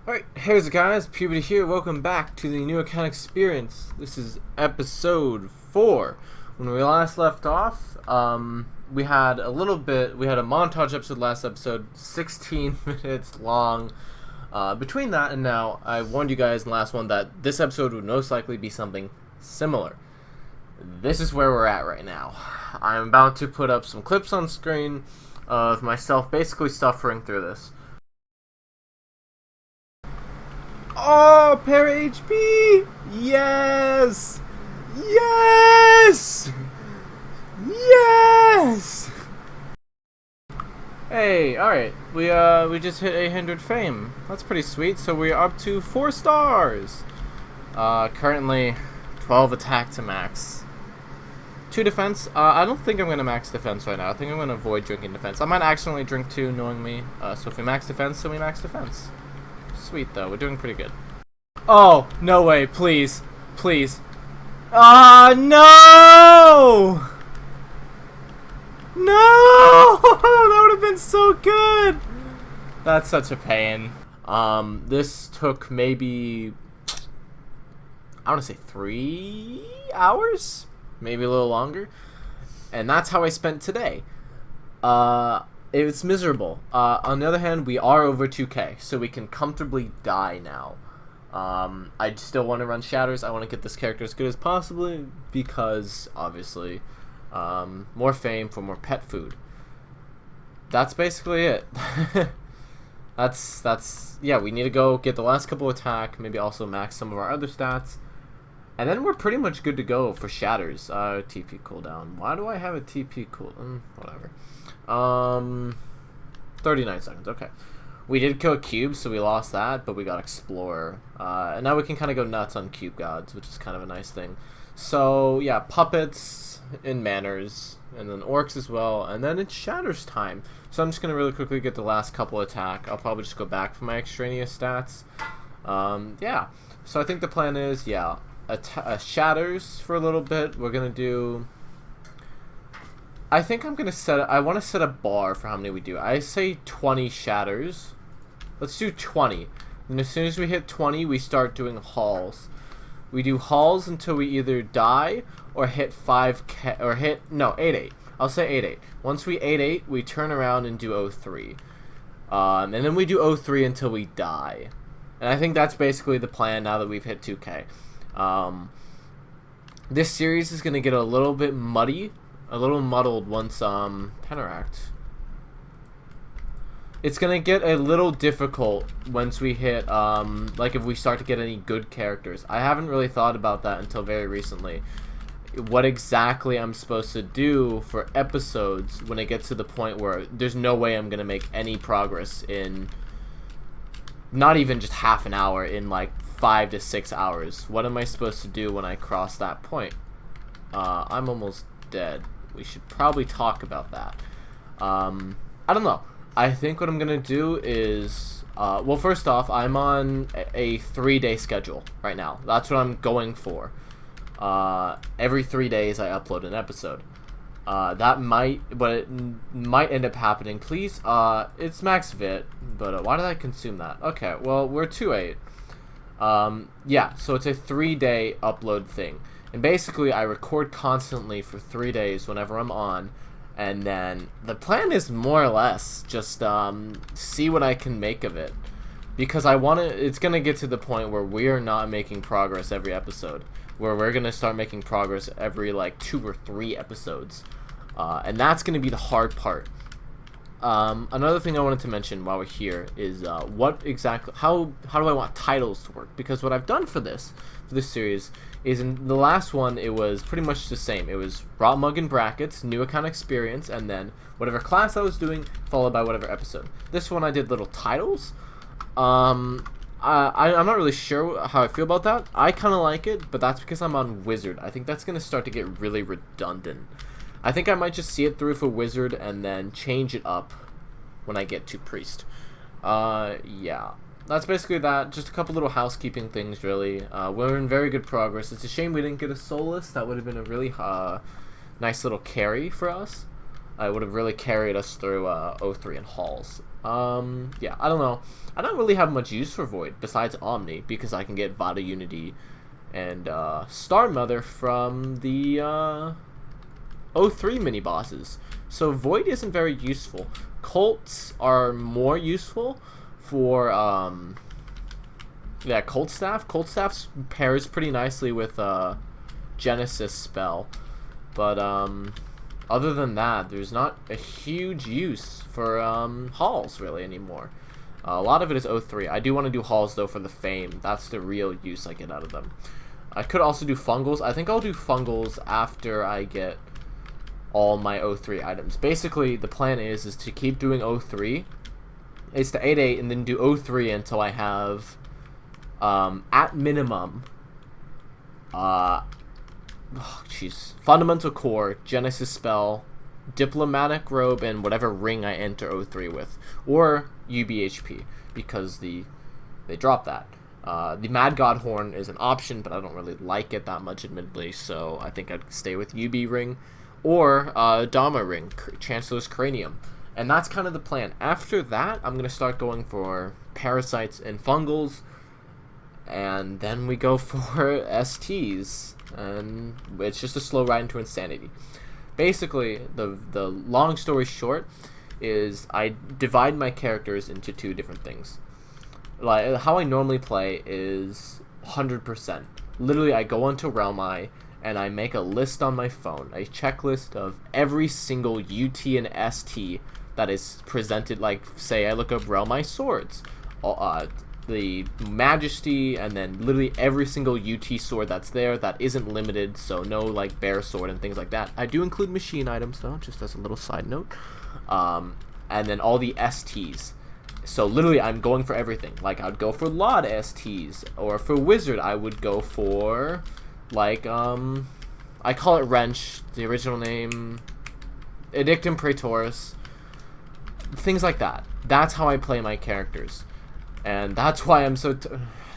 Alright, here's it guys, Puberty here, welcome back to the new account experience. This is episode 4. When we last left off, we had a montage episode last episode, 16 minutes long. Between that and now, I warned you guys in the last one that this episode would most likely be something similar. This is where we're at right now. I'm about to put up some clips on screen of myself basically suffering through this. Oh, para HP! Yes! Yes! Yes! Hey, alright. We just hit 800 fame. That's pretty sweet. So we're up to 4 stars. Currently 12 attack to max. 2 defense. I don't think I'm going to max defense right now. I think I'm going to avoid drinking defense. I might accidentally drink 2 knowing me. So if we max defense, then we max defense. Sweet though, we're doing pretty good. Oh, no way, please. Please. Ah, no! No! That would have been so good! That's such a pain. This took maybe, I want to say 3 hours? Maybe a little longer. And that's how I spent today. It's miserable. On the other hand, we are over 2k, so we can comfortably die now. I still want to run Shatters. I want to get this character as good as possible because, obviously, more fame for more pet food. That's basically it. Yeah, we need to go get the last couple attack, maybe also max some of our other stats. And then we're pretty much good to go for Shatters. TP cooldown. Why do I have a TP cooldown? Whatever. 39 seconds, okay. We did kill a cube, so we lost that, but we got Explorer. And now we can kind of go nuts on cube gods, which is kind of a nice thing. So, yeah, puppets and manners, and then orcs as well, and then it's Shatters time. So I'm just going to really quickly get the last couple attack. I'll probably just go back for my extraneous stats. Yeah, so I think the plan is, yeah, Shatters for a little bit. We're going to do... I think I'm going to I want to set a bar for how many we do. I say 20 Shatters. Let's do 20. And as soon as we hit 20, we start doing hauls. We do hauls until we either die or hit 5k, or hit, no, 8-8. I'll say 8-8. Once we 8-8, we turn around and do 0-3. And then we do 0-3 until we die. And I think that's basically the plan now that we've hit 2k. This series is going to get a little bit muddy. A little muddled once Penteract. It's gonna get a little difficult once we hit like if we start to get any good characters. I haven't really thought about that until very recently. What exactly I'm supposed to do for episodes when it gets to the point where there's no way I'm gonna make any progress in not even just half an hour, in like 5 to 6 hours. What am I supposed to do when I cross that point? I'm almost dead. We should probably talk about that. I don't know. I think what I'm gonna do is, well, first off, I'm on a 3-day schedule right now. That's what I'm going for. Every 3 days I upload an episode. That might, but it might end up happening. Please, it's max vit, but why did I consume that? Okay, well, we're 2-8. Yeah, so it's a 3-day upload thing. And basically, I record constantly for 3 days whenever I'm on, and then the plan is more or less just see what I can make of it, because it's gonna get to the point where we are not making progress every episode, where we're gonna start making progress every like 2 or 3 episodes, and that's gonna be the hard part. Another thing I wanted to mention while we're here is what exactly, how do I want titles to work? Because what I've done for this series is, in the last one it was pretty much the same. It was Rot Mug in brackets, new account experience, and then whatever class I was doing followed by whatever episode. This one I did little titles. I'm not really sure how I feel about that. I kind of like it, but that's because I'm on Wizard. I think that's going to start to get really redundant. I think I might just see it through for Wizard and then change it up when I get to Priest. Yeah. That's basically that. Just a couple little housekeeping things, really. We're in very good progress. It's a shame we didn't get a Solus. That would have been a really nice little carry for us. it would have really carried us through 03 and Halls. Yeah, I don't know. I don't really have much use for Void besides Omni, because I can get Vada Unity and Star Mother from the 03 mini bosses. So Void isn't very useful. Colts are more useful for yeah, Cold Staff. Cold Staff pairs pretty nicely with Genesis spell, but other than that, there's not a huge use for Halls really anymore. A lot of it is 03. I do want to do Halls though for the fame. That's the real use I get out of them. I could also do Fungals. I think I'll do Fungals after I get all my 03 items. Basically, the plan is to keep doing 03. It's to 8-8 and then do 03 until I have, at minimum, Fundamental Core, Genesis Spell, Diplomatic Robe, and whatever ring I enter 03 with. Or UBHP, because they drop that. The Mad God Horn is an option, but I don't really like it that much, admittedly, so I think I'd stay with UB Ring. Or Dharma Ring, Chancellor's Cranium. And that's kind of the plan. After that, I'm going to start going for Parasites and Fungals, and then we go for STs, and it's just a slow ride into Insanity. Basically, the long story short is I divide my characters into two different things. Like, how I normally play is 100%. Literally, I go onto Realm Eye, and I make a list on my phone, a checklist of every single UT and ST that is presented. Like, say I look up Realm Eye Swords, the Majesty, and then literally every single UT sword that's there that isn't limited, so no like Bear Sword and things like that. I do include machine items though, just as a little side note. And then all the STs. So literally I'm going for everything. Like, I'd go for Laud STs, or for Wizard I would go for like I call it Wrench, the original name, Edictum Praetoris, things like that. That's how I play my characters. And that's why I'm so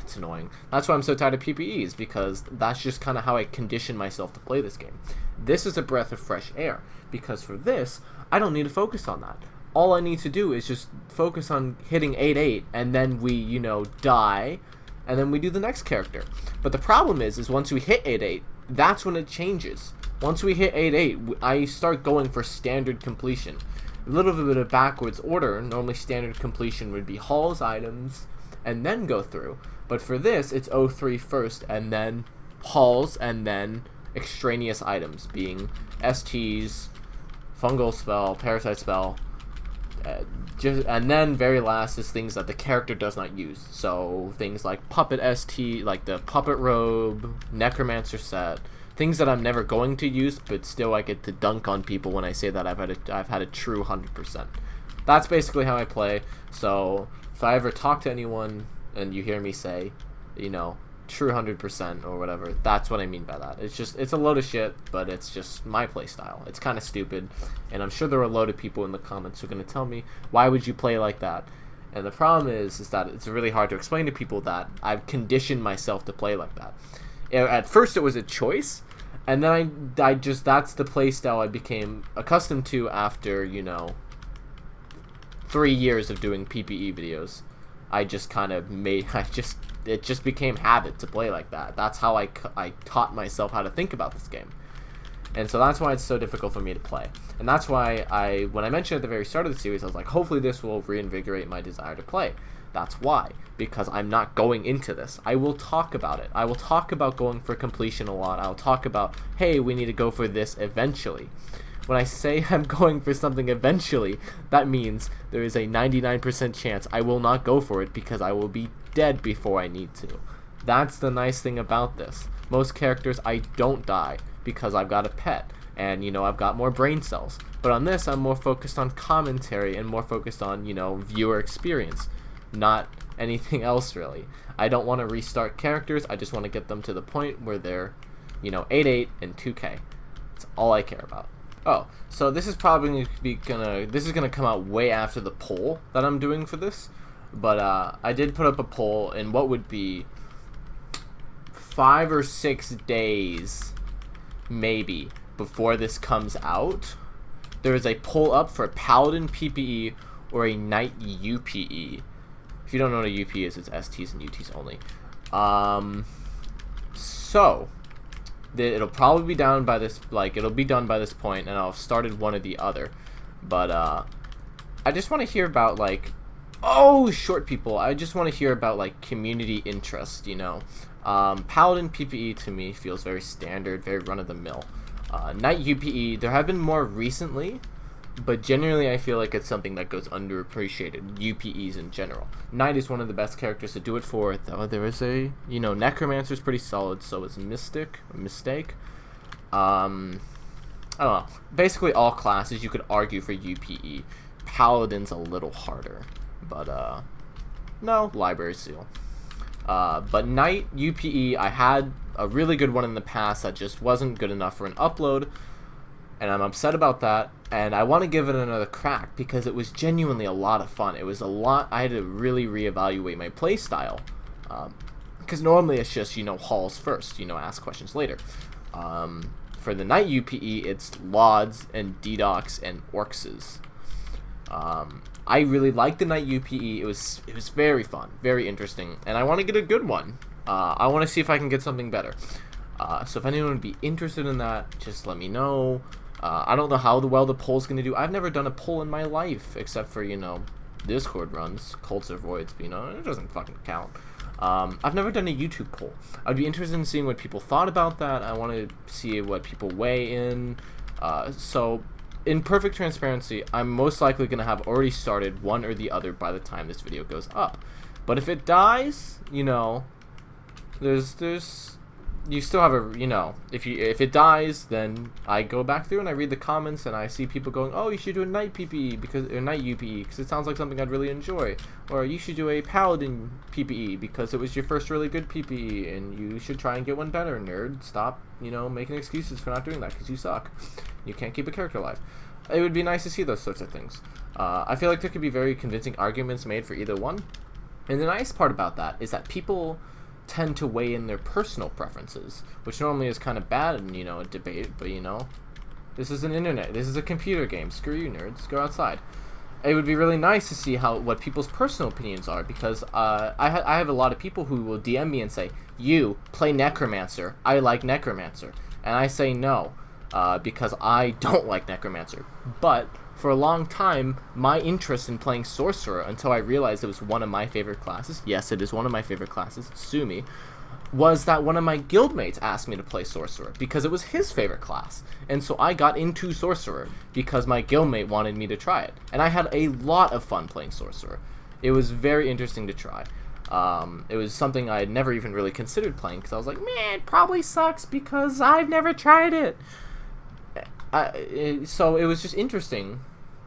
it's annoying. That's why I'm so tired of PPEs, because that's just kind of how I condition myself to play this game. This is a breath of fresh air, because for this, I don't need to focus on that. All I need to do is just focus on hitting 8-8, and then we, you know, die, and then we do the next character. But the problem is once we hit 8-8, that's when it changes. Once we hit 8-8, I start going for standard completion. A little bit of backwards order. Normally standard completion would be Halls items and then go through. But for this, it's 03 first, and then Halls, and then extraneous items, being STs, Fungal Spell, Parasite Spell, and then very last is things that the character does not use. So things like Puppet ST, like the Puppet Robe, Necromancer set, things that I'm never going to use, but still I get to dunk on people when I say that I've had a true 100%. That's basically how I play. So if I ever talk to anyone and you hear me say, you know, true 100% or whatever, that's what I mean by that. It's a load of shit, but it's just my play style. It's kind of stupid, and I'm sure there are a load of people in the comments who are going to tell me, why would you play like that? And the problem is that it's really hard to explain to people that I've conditioned myself to play like that. At first it was a choice, and then I just, that's the play style I became accustomed to after, you know, 3 years of doing PPE videos. I just kind of made, it just became habit to play like that. That's how I taught myself how to think about this game. And so that's why it's so difficult for me to play. And that's why when I mentioned at the very start of the series, I was like, hopefully this will reinvigorate my desire to play. That's why. Because I'm not going into this. I will talk about it. I will talk about going for completion a lot. I'll talk about, hey, we need to go for this eventually. When I say I'm going for something eventually, that means there is a 99% chance I will not go for it, because I will be dead before I need to. That's the nice thing about this. Most characters, I don't die because I've got a pet, and, you know, I've got more brain cells. But on this, I'm more focused on commentary and more focused on, you know, viewer experience, not anything else really. I don't want to restart characters. I just want to get them to the point where they're, you know, 8-8 and 2K. That's all I care about. Oh, so this is probably gonna come out way after the poll that I'm doing for this, but I did put up a poll in what would be 5 or 6 days maybe before this comes out, there is a pull up for Paladin PPE or a Knight UPE. If you don't know what a UP is, it's STs and UTs only. So it'll probably be down by this, like, it'll be done by this point, and I'll have started one or the other. But I just want to hear about, like, short people. I just want to hear about, like, community interest, you know. Paladin PPE to me feels very standard, very run-of-the-mill. Knight UPE, there have been more recently, but generally I feel like it's something that goes underappreciated, UPEs in general. Knight is one of the best characters to do it for, though there is a, you know, Necromancer's pretty solid, so is Mistake. I don't know. Basically all classes you could argue for UPE. Paladin's a little harder, but no, Library Seal. But Knight UPE, I had a really good one in the past that just wasn't good enough for an upload, and I'm upset about that, and I want to give it another crack because it was genuinely a lot of fun. It was a lot. I had to really reevaluate my playstyle, because normally it's just, you know, hauls first, you know, ask questions later. For the Knight UPE, it's Lauds and DDoCs and Orcses. I really liked the Knight UPE. It was very fun, very interesting, and I want to get a good one. I want to see if I can get something better. So if anyone would be interested in that, just let me know. I don't know how well the poll's going to do. I've never done a poll in my life, except for, you know, Discord runs, Cults or Voids, but, you know, it doesn't fucking count. I've never done a YouTube poll. I'd be interested in seeing what people thought about that. I want to see what people weigh in. So, in perfect transparency, I'm most likely going to have already started one or the other by the time this video goes up. But if it dies, you know, you still have a, you know, if it dies, then I go back through and I read the comments and I see people going, oh, you should do a Knight PPE or Knight UPE because it sounds like something I'd really enjoy, or you should do a Paladin PPE because it was your first really good PPE and you should try and get one better, nerd. Stop, you know, making excuses for not doing that because you suck. You can't keep a character alive. It would be nice to see those sorts of things. I feel like there could be very convincing arguments made for either one, and the nice part about that is that people tend to weigh in their personal preferences, which normally is kind of bad in, you know, a debate, but, you know, this is an internet, this is a computer game, screw you nerds, go outside. It would be really nice to see what people's personal opinions are, because I have a lot of people who will DM me and say, you play Necromancer, I like Necromancer, and I say no, because I don't like Necromancer. But for a long time, my interest in playing Sorcerer, until I realized it was one of my favorite classes, yes, it is one of my favorite classes, sue me, was that one of my guildmates asked me to play Sorcerer because it was his favorite class. And so I got into Sorcerer because my guildmate wanted me to try it. And I had a lot of fun playing Sorcerer. It was very interesting to try. It was something I had never even really considered playing because I was like, man, it probably sucks because I've never tried it. So it was just interesting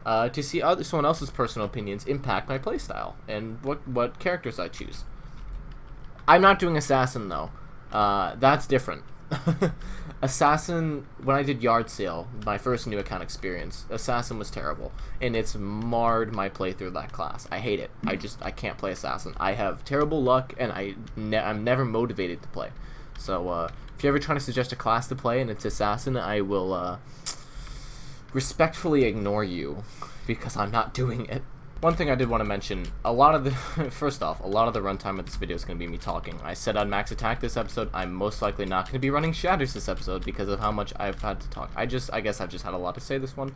to see someone else's personal opinions impact my playstyle and what characters I choose. I'm not doing Assassin, though. That's different. Assassin, when I did Yard Sale, my first new account experience, Assassin was terrible, and it's marred my playthrough of that class. I hate it. I can't play Assassin. I have terrible luck, and I'm never motivated to play. So, if you're ever trying to suggest a class to play and it's Assassin, I will respectfully ignore you because I'm not doing it. One thing I did want to mention, first off, a lot of the runtime of this video is going to be me talking. I said I'd max attack this episode. I'm most likely not going to be running Shatters this episode because of how much I've had to talk. I guess I've just had a lot to say this one.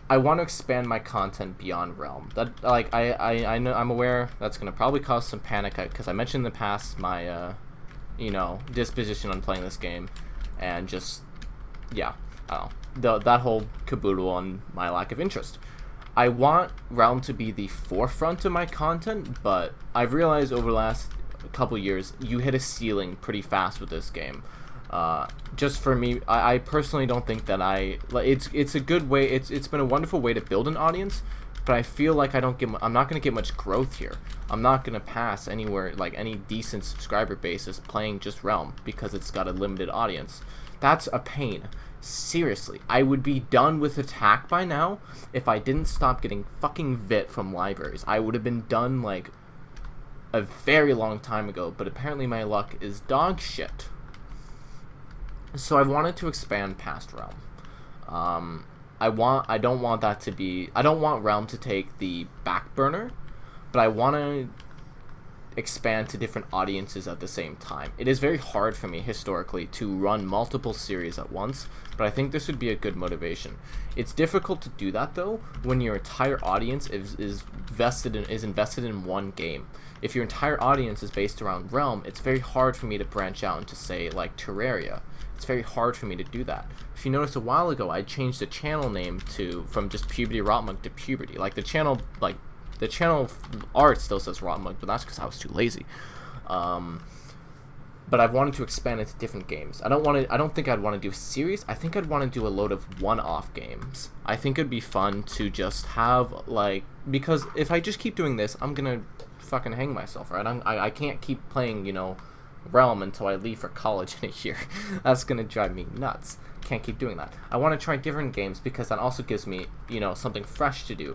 I want to expand my content beyond Realm. That, like, I know, I'm aware that's going to probably cause some panic because I mentioned in the past my, you know, disposition on playing this game, and just, yeah, I don't know, that whole caboodle on my lack of interest. I want Realm to be the forefront of my content, but I've realized over the last couple years, you hit a ceiling pretty fast with this game. Just for me, I personally don't think that it's a good way, it's been a wonderful way to build an audience, but I feel like I'm not going to get much growth here. I'm not going to pass anywhere, like any decent subscriber basis playing just Realm, because it's got a limited audience. That's a pain. Seriously, I would be done with Attack by now if I didn't stop getting fucking VIT from libraries. I would have been done, like, a very long time ago, but apparently my luck is dog shit. So I've wanted to expand past Realm. I don't want that to be, I don't want Realm to take the back burner, but I want to expand to different audiences at the same time. It is very hard for me historically to run multiple series at once, but I think this would be a good motivation. It's difficult to do that though when your entire audience is invested in one game. If your entire audience is based around Realm, it's very hard for me to branch out into, say, like Terraria. It's very hard for me to do that. If you noticed a while ago, I changed the channel name from just Puberty Rotmug to Puberty. Like the channel art still says Rotmug, but that's because I was too lazy. But I've wanted to expand into different games. I don't think I'd want to do a series. I think I'd want to do a load of one-off games. I think it'd be fun to just have, like, because if I just keep doing this, I'm gonna fucking hang myself, right? I can't keep playing, Realm until I leave for college in a year. That's gonna drive me nuts. Can't keep doing that. I want to try different games because that also gives me, something fresh to do.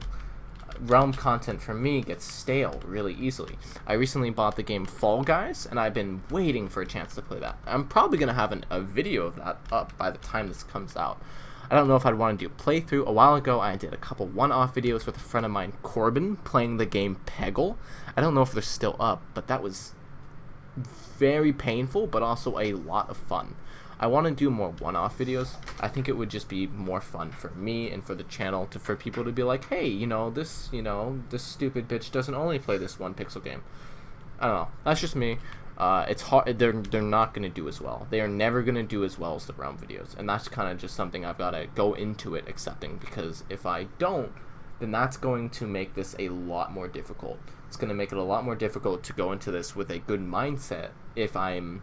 Realm content for me gets stale really easily. I recently bought the game Fall Guys, and I've been waiting for a chance to play that. I'm probably going to have a video of that up by the time this comes out. I don't know if I'd want to do a playthrough. A while ago, I did a couple one-off videos with a friend of mine, Corbin, playing the game Peggle. I don't know if they're still up, but that was very painful, but also a lot of fun. I want to do more one-off videos. I think it would just be more fun for me and for the channel for people to be like, hey, this stupid bitch doesn't only play this one pixel game. I don't know. That's just me. It's hard. They're not going to do as well. They are never going to do as well as the Realm videos, and that's kind of just something I've got to go into it accepting, because if I don't, then that's going to make this a lot more difficult. It's going to make it a lot more difficult to go into this with a good mindset if I'm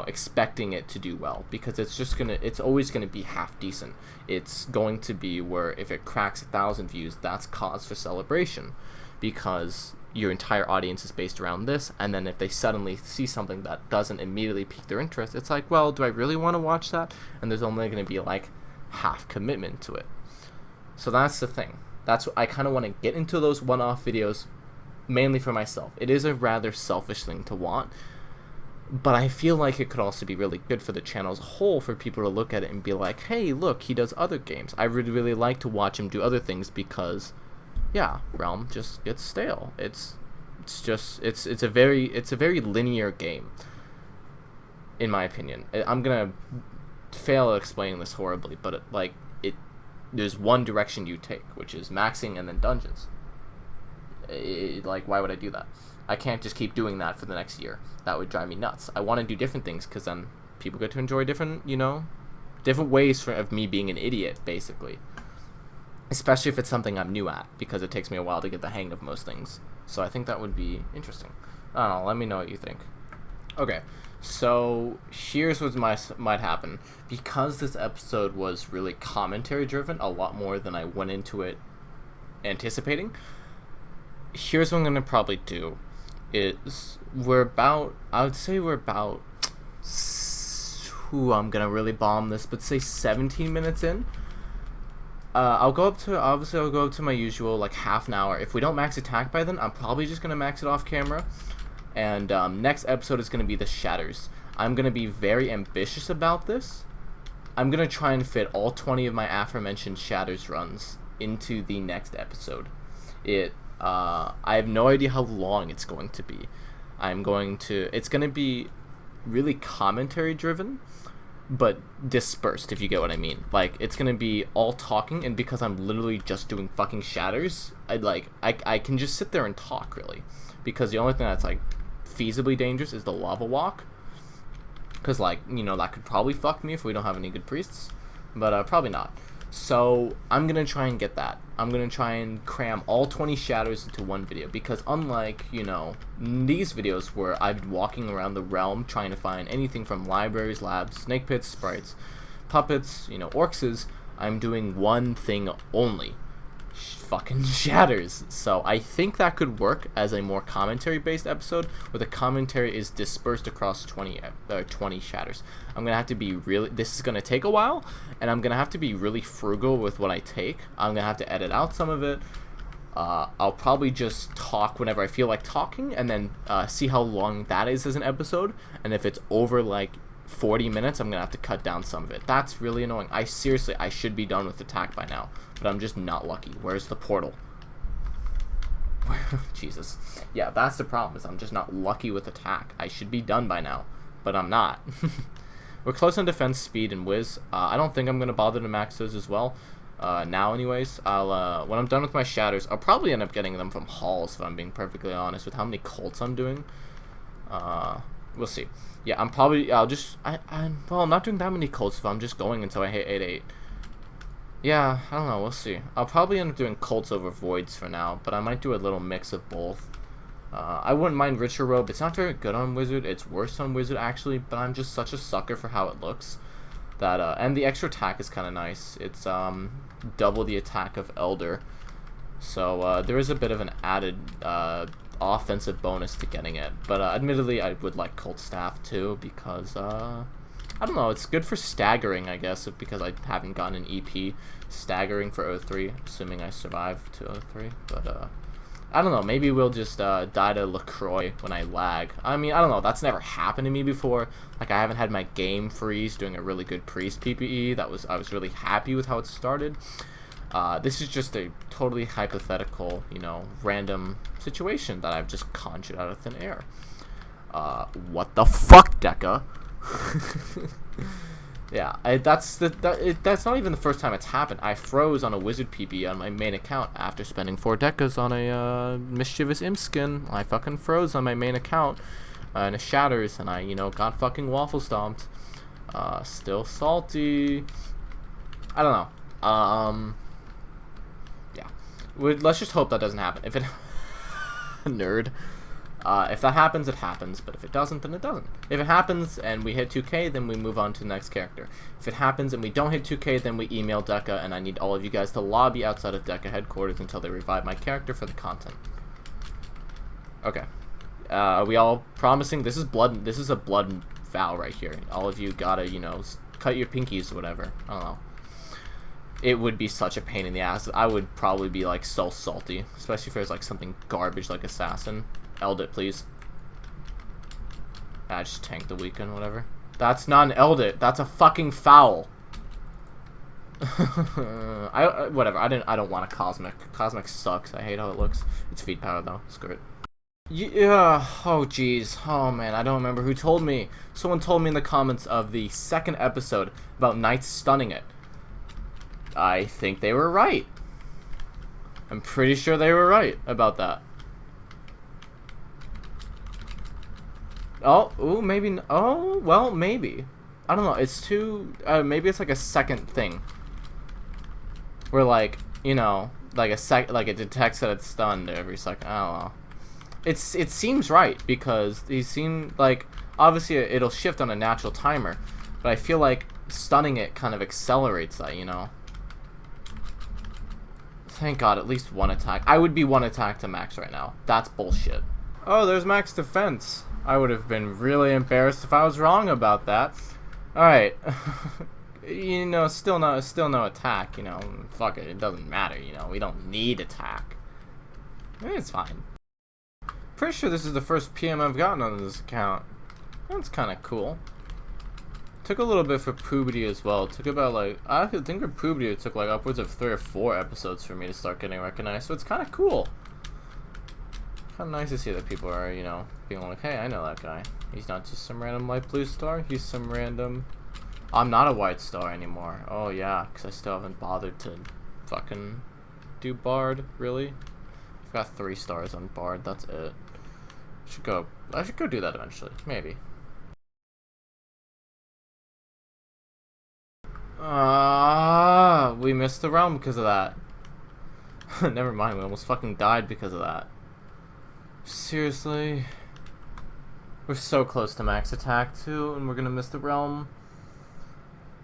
expecting it to do well, because it's always gonna be half decent. It's going to be where if it cracks 1,000 views, that's cause for celebration, because your entire audience is based around this, and then if they suddenly see something that doesn't immediately pique their interest, it's like, well, do I really want to watch that? And there's only gonna be like half commitment to it. So that's the thing. That's what I kind of want to get into, those one-off videos, mainly for myself. It is a rather selfish thing to want, but I feel like it could also be really good for the channel as a whole, for people to look at it and be like, hey, look, he does other games. I would really like to watch him do other things, because, yeah, Realm just gets stale. It's a very linear game, in my opinion. I'm gonna fail at explaining this horribly, but there's one direction you take, which is maxing and then dungeons. Why would I do that? I can't just keep doing that for the next year. That would drive me nuts. I want to do different things, because then people get to enjoy different ways of me being an idiot, basically. Especially if it's something I'm new at, because it takes me a while to get the hang of most things. So I think that would be interesting. I don't know, let me know what you think. Okay, so here's what might happen. Because this episode was really commentary driven, a lot more than I went into it anticipating, here's what I'm going to probably do. I would say we're about, I'm going to really bomb this, but say 17 minutes in. I'll go up to my usual, half an hour. If we don't max attack by then, I'm probably just going to max it off camera. And next episode is going to be the Shatters. I'm going to be very ambitious about this. I'm going to try and fit all 20 of my aforementioned Shatters runs into the next episode. I have no idea how long it's going to be. It's going to be really commentary driven, but dispersed, if you get what I mean. It's going to be all talking, and because I'm literally just doing fucking Shatters, I can just sit there and talk, really. Because the only thing that's, feasibly dangerous is the lava walk. Because, that could probably fuck me if we don't have any good priests. But, probably not. So, I'm going to try and get that. I'm going to try and cram all 20 Shatters into one video, because unlike, these videos where I've been walking around the realm trying to find anything from libraries, labs, snake pits, sprites, puppets, orcs, I'm doing one thing only. Fucking Shatters. So, I think that could work as a more commentary-based episode, where the commentary is dispersed across 20 Shatters. I'm going to have to be this is going to take a while, and I'm going to have to be really frugal with what I take. I'm going to have to edit out some of it. I'll probably just talk whenever I feel like talking, and then see how long that is as an episode, and if it's over, 40 minutes, I'm gonna have to cut down some of it. That's really annoying. I should be done with attack by now, but I'm just not lucky. Where's the portal? Jesus. Yeah, that's the problem, is I'm just not lucky with attack. I should be done by now, but I'm not. We're close on defense, speed, and whiz. I don't think I'm gonna bother to max those as well. Now anyways, I'll when I'm done with my shatters, I'll probably end up getting them from hauls, if I'm being perfectly honest, with how many colts I'm doing. We'll see. Yeah, well, I'm not doing that many colts if I'm just going until I hit 8-8. Yeah, I don't know, we'll see. I'll probably end up doing colts over voids for now, but I might do a little mix of both. I wouldn't mind Richer Robe. It's not very good on Wizard. It's worse on Wizard, actually, but I'm just such a sucker for how it looks. That and the extra attack is kind of nice. It's double the attack of Elder, so there is a bit of an added offensive bonus to getting it. But admittedly, I would like Cult Staff too, because I don't know, it's good for staggering, I guess, because I haven't gotten an EP staggering for 03, assuming I survive to 03. But I don't know, maybe we'll just die to LaCroix when I lag. I mean, I don't know, that's never happened to me before. Like, I haven't had my game freeze doing a really good priest PPE. I was really happy with how it started. This is just a totally hypothetical, you know, random situation that I've just conjured out of thin air. What the fuck, Deca? Yeah, that's not even the first time it's happened. I froze on a wizard PB on my main account after spending 4 decas on a mischievous imp skin. I fucking froze on my main account in a shatters, and I, you know, got fucking waffle stomped. Still salty. I don't know. Yeah. Let's just hope that doesn't happen. If it nerd. If that happens, it happens, but if it doesn't, then it doesn't. If it happens and we hit 2k, then we move on to the next character. If it happens and we don't hit 2k, then we email Deca, and I need all of you guys to lobby outside of Deca headquarters until they revive my character for the content. Okay. Are we all promising? This is a blood vow right here. All of you gotta, you know, cut your pinkies or whatever. I don't know. It would be such a pain in the ass. I would probably be, like, so salty, especially if there's, like, something garbage like Assassin. Eld it, please. I just tanked the weekend, whatever. That's not an eld it. That's a fucking foul. Whatever. I don't want a cosmic. Cosmic sucks. I hate how it looks. It's feed power though. Screw it. Yeah. Oh jeez. Oh man. I don't remember who told me. Someone told me in the comments of the second episode about Knights stunning it. I think they were right. I'm pretty sure they were right about that. Oh, ooh, maybe. Oh, well, maybe. I don't know. It's too. Maybe it's like a second thing. Where, like, you know, like it detects that it's stunned every second. I don't know. It seems right because these seem like, obviously it'll shift on a natural timer, but I feel like stunning it kind of accelerates that, you know. Thank God, at least one attack. I would be one attack to max right now. That's bullshit. Oh, there's max defense. I would have been really embarrassed if I was wrong about that. Alright. You know, still no attack, you know. Fuck it, it doesn't matter, you know. We don't need attack. It's fine. Pretty sure this is the first PM I've gotten on this account. That's kind of cool. Took a little bit for Puberty as well. It took about, like, I think for Puberty it took like upwards of 3 or 4 episodes for me to start getting recognized, so it's kind of cool. Kind of nice to see that people are, you know, being like, hey, I know that guy. He's not just some random light blue star. He's some random... I'm not a white star anymore. Oh, yeah, because I still haven't bothered to fucking do Bard, really. I've got 3 stars on Bard, that's it. I should go do that eventually, maybe. We missed the realm because of that. Never mind, we almost fucking died because of that. Seriously? We're so close to max attack too, and we're gonna miss the realm.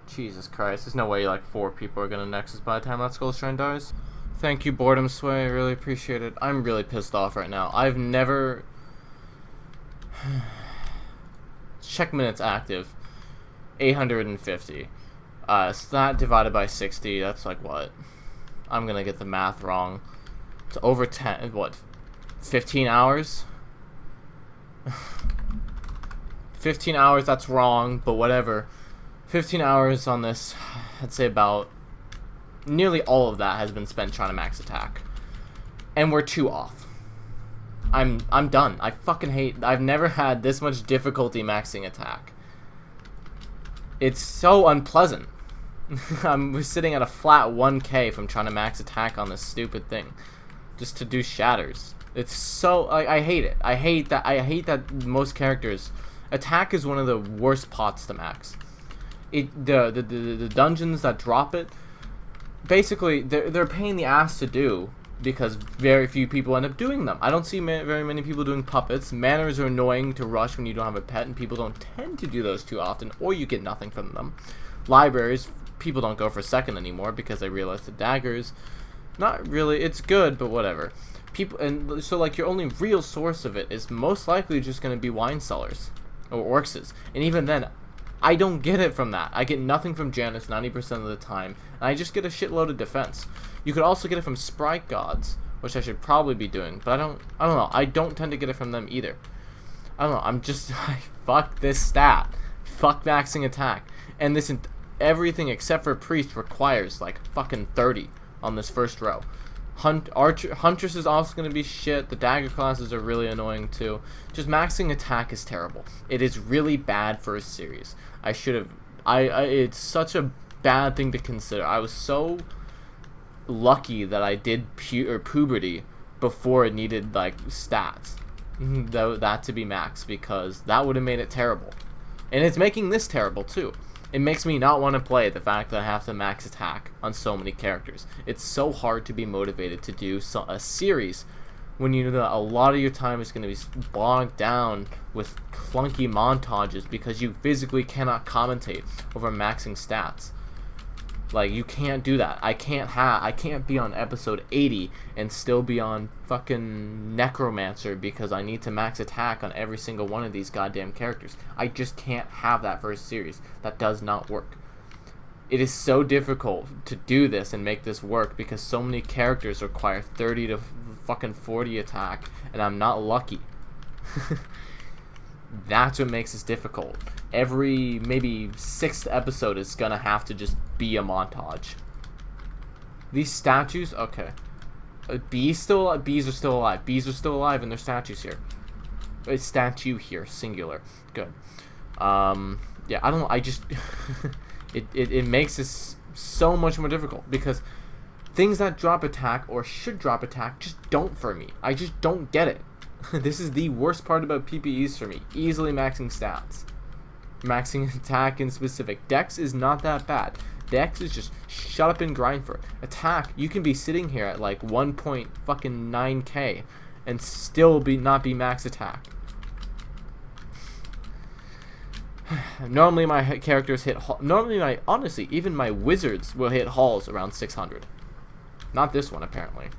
Jesus Christ, there's no way like 4 people are gonna Nexus by the time that Skull Shrine dies. Thank you, Boredom Sway, I really appreciate it. I'm really pissed off right now. I've never... Check minutes active. 850. So that divided by 60, that's like what? I'm gonna get the math wrong. It's over 10, what? 15 hours? 15 hours, that's wrong, but whatever. 15 hours on this, I'd say about nearly all of that has been spent trying to max attack. And we're 2 off. I'm done. I fucking hate... I've never had this much difficulty maxing attack. It's so unpleasant. I'm sitting at a flat 1k from trying to max attack on this stupid thing. Just to do shatters. It's so... I hate it. I hate that most characters... Attack is one of the worst pots to max. The dungeons that drop it... Basically, they're a pain in the ass to do. Because very few people end up doing them. I don't see very many people doing puppets. Manners are annoying to rush when you don't have a pet, and people don't tend to do those too often, or you get nothing from them. Libraries, people don't go for second anymore because they realize the daggers, not really, it's good, but whatever. People, and so like your only real source of it is most likely just going to be wine cellars, or orcs, and even then, I don't get it from that. I get nothing from Janus 90% of the time, and I just get a shitload of defense. You could also get it from Sprite Gods, which I should probably be doing, but I don't know. I don't tend to get it from them either. I don't know. I'm just fuck this stat. Fuck maxing attack. And this everything except for Priest requires like fucking 30 on this first row. Huntress is also going to be shit. The dagger classes are really annoying too. Just maxing attack is terrible. It is really bad for a series. I should have... it's such a bad thing to consider. I was so lucky that I did Puberty before it needed like stats. that to be maxed, because that would have made it terrible. And it's making this terrible too. It makes me not want to play the fact that I have to max attack on so many characters. It's so hard to be motivated to do a series when you know that a lot of your time is going to be bogged down with clunky montages because you physically cannot commentate over maxing stats. Like, you can't do that. I can't be on episode 80 and still be on fucking Necromancer because I need to max attack on every single one of these goddamn characters. I just can't have that for a series. That does not work. It is so difficult to do this and make this work because so many characters require 30 to fucking 40 attack, and I'm not lucky. That's what makes this difficult. Every maybe 6th episode is gonna have to just be a montage. These statues, okay. Bees are still alive. Bees are still alive, and there's statues here. A statue here, singular. Good. Yeah, I don't know. I just it makes this so much more difficult because things that drop attack or should drop attack just don't for me. I just don't get it. This is the worst part about PPEs for me. Easily maxing stats. Maxing attack in specific. Dex is not that bad. Dex is just shut up and grind for it. Attack, you can be sitting here at like 1.9k and still not be max attack. Normally my characters hit... honestly, even my wizards will hit hauls around 600. Not this one, apparently.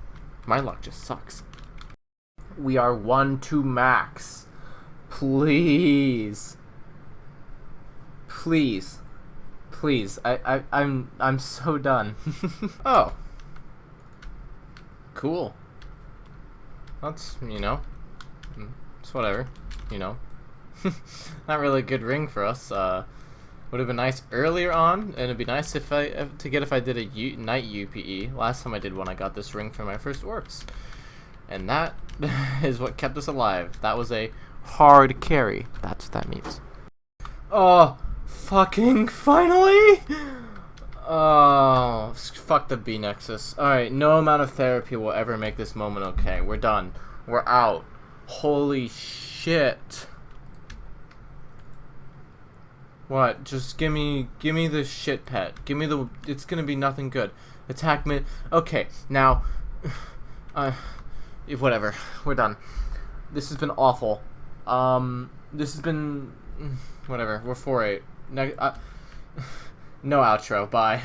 My luck just sucks. We are 1 to max. Please. Please. Please. I'm so done. Oh. Cool. That's, you know. It's whatever. You know. Not really a good ring for us. Would have been nice earlier on, and it'd be nice if I did a night UPE. Last time I did one, I got this ring for my first orcs. And that is what kept us alive. That was a hard carry. That's what that means. Oh, fucking finally! Oh, fuck the B Nexus. Alright, no amount of therapy will ever make this moment okay. We're done. We're out. Holy shit. What? Just give me the shit pet. Give me the... It's gonna be nothing good. Attack mid... Okay, now... whatever. We're done. This has been awful. This has been... Whatever. We're 4-8. No outro. Bye.